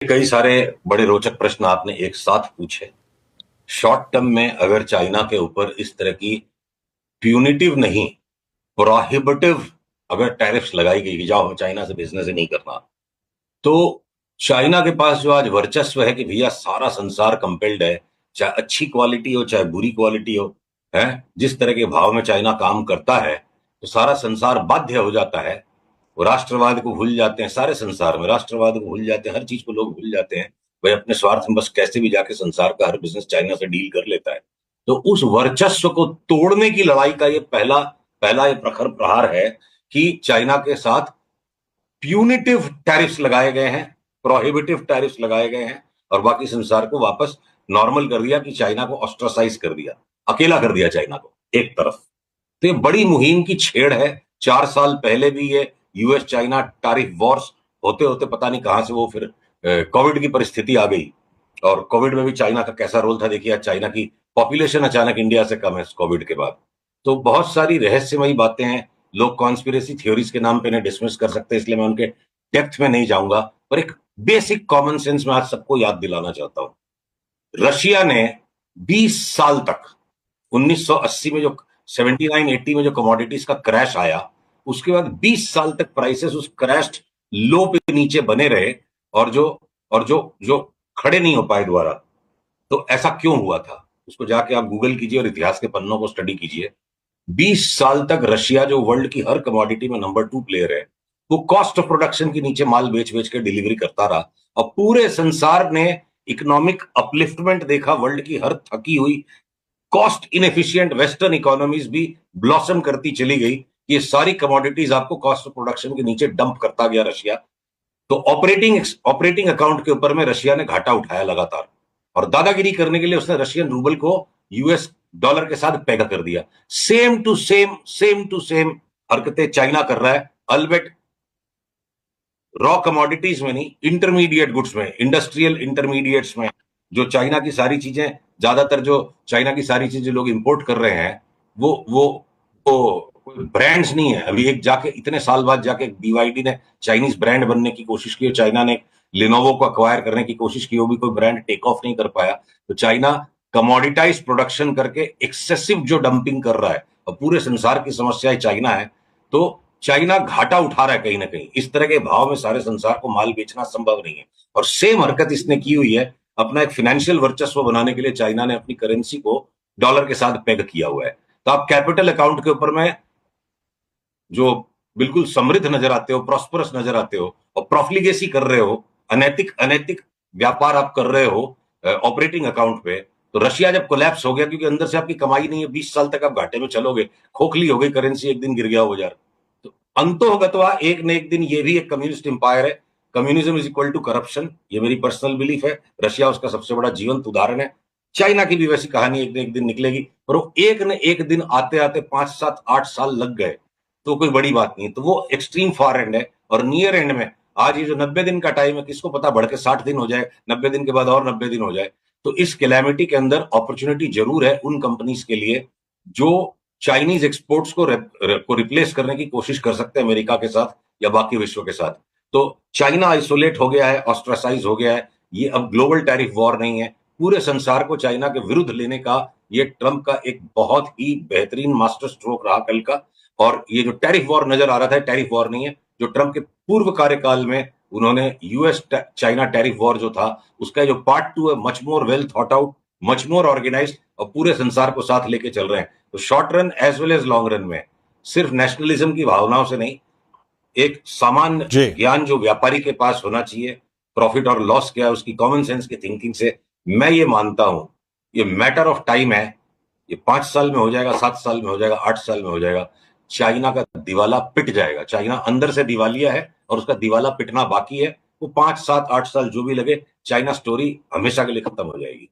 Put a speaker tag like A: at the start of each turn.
A: कई सारे बड़े रोचक प्रश्न आपने एक साथ पूछे। शॉर्ट टर्म में अगर चाइना के ऊपर इस तरह की प्यूनिटिव नहीं, प्रोहिबिटिव अगर टैरिफ्स लगाई गई कि जाओ हम चाइना से बिजनेस ही नहीं करना, तो चाइना के पास जो आज वर्चस्व है कि भैया सारा संसार कंपेल्ड है, चाहे अच्छी क्वालिटी हो चाहे बुरी क्वालिटी हो, है जिस तरह के भाव में चाइना काम करता है, तो सारा संसार बाध्य हो जाता है। वो राष्ट्रवाद को भूल जाते हैं, सारे संसार में राष्ट्रवाद को भूल जाते हैं, हर चीज को लोग भूल जाते हैं। भाई अपने स्वार्थ में बस कैसे भी जाके संसार का हर बिजनेस चाइना से डील कर लेता है। तो उस वर्चस्व को तोड़ने की लड़ाई का ये पहला पहला ये प्रखर प्रहार है कि चाइना के साथ प्यूनिटिव टैरिफ्स लगाए गए हैं, प्रोहिबिटिव टैरिफ्स लगाए गए हैं, और बाकी संसार को वापस नॉर्मल कर दिया कि चाइना को ऑस्ट्रासाइज कर दिया, अकेला कर दिया चाइना को एक तरफ। तो ये बड़ी मुहिम की छेड़ है। 4 साल पहले भी ये यूएस चाइना टैरिफ वॉर्स होते होते पता नहीं कहां से वो फिर कोविड की परिस्थिति आ गई, और कोविड में भी चाइना का कैसा रोल था देखिए। आज चाइना की पॉपुलेशन अचानक इंडिया से कम है कोविड के बाद। तो बहुत सारी रहस्यमयी बातें हैं। लोग कॉन्स्पिरेसी थ्योरीज के नाम पे इन्हें डिसमिस कर सकते हैं, इसलिए मैं उनके डेप्थ में नहीं जाऊंगा। पर एक बेसिक कॉमन सेंस मैं आज सबको याद दिलाना चाहता हूं। रशिया ने 20 साल तक 1980 में जो 79-80 में जो कमोडिटीज का क्रैश आया, उसके बाद 20 साल तक प्राइसेस उस क्रैश्ड लो पे नीचे बने रहे, और जो खड़े नहीं हो पाए दोबारा। तो ऐसा क्यों हुआ था, उसको जाके आप गूगल कीजिए और इतिहास के पन्नों को स्टडी कीजिए। 20 साल तक रशिया जो वर्ल्ड की हर कमोडिटी में नंबर 2 प्लेयर है, वो कॉस्ट ऑफ प्रोडक्शन के नीचे माल बेच बेच के डिलीवरी करता रहा, और पूरे संसार ने इकोनॉमिक अपलिफ्टमेंट देखा। वर्ल्ड की हर थकी हुई कॉस्ट इनएफिशिएंट वेस्टर्न इकोनॉमीज भी ब्लॉसम करती चली गई। ये सारी कमोडिटीज आपको कॉस्ट ऑफ प्रोडक्शन के नीचे डंप करता गया रशिया। तो ऑपरेटिंग अकाउंट के ऊपर में रशिया ने घाटा उठाया लगातार, और दादागिरी करने के लिए उसने रशियन रूबल को यूएस डॉलर के साथ पैग कर दिया। सेम टू सेम हरकतें चाइना कर रहा है, अलबेट रॉ कमोडिटीज में नहीं, इंटरमीडिएट गुड्स में, इंडस्ट्रियल इंटरमीडिएट्स में। जो चाइना की सारी चीजें, ज्यादातर जो चाइना की सारी चीजें लोग इंपोर्ट कर रहे हैं, वो ब्रांड्स नहीं है। अभी एक जाके इतने साल बाद जाके बीवाईडी ने चाइनीज ब्रांड बनने की कोशिश की, चाइना ने लिनोवो को अक्वायर करने की कोशिश की, वो भी कोई ब्रांड टेक ऑफ नहीं कर पाया। तो चाइना कमोडिटाइज प्रोडक्शन करके एक्सेसिव जो डंपिंग कर रहा है, और पूरे संसार की समस्या चाइना है। तो चाइना घाटा उठा रहा है कहीं ना कहीं। इस तरह के भाव में सारे संसार को माल बेचना संभव नहीं है, और सेम हरकत इसने की हुई है। अपना एक फाइनेंशियल वर्चस्व बनाने के लिए चाइना ने अपनी करेंसी को डॉलर के साथ पेग किया हुआ है। तो आप कैपिटल अकाउंट के ऊपर में जो बिल्कुल समृद्ध नजर आते हो, प्रॉस्परस नजर आते हो, और प्रॉफिलिगेसी कर रहे हो, अनैतिक अनैतिक व्यापार आप कर रहे हो ऑपरेटिंग अकाउंट पे। तो रशिया जब कोलैप्स हो गया, क्योंकि अंदर से आपकी कमाई नहीं है, 20 साल तक आप घाटे में चलोगे, खोखली हो गई करेंसी, एक दिन गिर गया हो यार। तो अंतोगत्वा एक न एक दिन ये भी एक कम्युनिस्ट एम्पायर है। Communism is equal to corruption, ये मेरी पर्सनल बिलीफ है। रशिया उसका सबसे बड़ा जीवंत उदाहरण है। चाइना की भी वैसी कहानी एक न एक दिन निकलेगी, पर वो एक न एक दिन आते आते 5 7 8 साल लग गए, तो कोई बड़ी बात नहीं। तो वो एक्सट्रीम फार एंड है। और नियर एंड में आज ये जो 90 दिन का टाइम है, किसको पता बढ़ के 60 दिन हो जाए, 90 दिन के बाद और 90 दिन हो जाए। तो इस कैलेमिटी के अंदर अपॉर्चुनिटी जरूर है उन कंपनीज के लिए जो चाइनीज एक्सपोर्ट्स को रिप्लेस करने की कोशिश कर सकते हैं अमेरिका के साथ या बाकी विश्व के साथ। तो चाइना आइसोलेट हो गया है, ऑस्ट्रासाइज हो गया है। ये अब ग्लोबल टैरिफ वॉर नहीं है। पूरे संसार को चाइना के विरुद्ध लेने का ये ट्रंप का एक बहुत ही बेहतरीन मास्टर स्ट्रोक रहा कल का। और ये जो टैरिफ वॉर नजर आ रहा था, टैरिफ वॉर नहीं है। जो ट्रंप के पूर्व कार्यकाल में उन्होंने यूएस चाइना टैरिफ वॉर जो था, उसका जो पार्ट 2 है, much more well thought out, much more organised, और पूरे संसार को साथ लेके चल रहे हैं। तो short run as well as long run में सिर्फ नेशनलिज्म की भावनाओं से नहीं, एक सामान्य
B: जी
A: ज्ञान जो व्यापारी के पास होना चाहिए, प्रॉफिट और लॉस क्या है उसकी कॉमन सेंस की थिंकिंग से, मैं ये मानता हूं ये मैटर ऑफ टाइम है। ये 5 साल में हो जाएगा, 7 साल में हो जाएगा, 8 साल में हो जाएगा, चाइना का दिवाला पिट जाएगा। चाइना अंदर से दिवालिया है और उसका दिवाला पिटना बाकी है। वो 5 7 8 साल जो भी लगे, चाइना स्टोरी हमेशा के लिए खत्म हो जाएगी।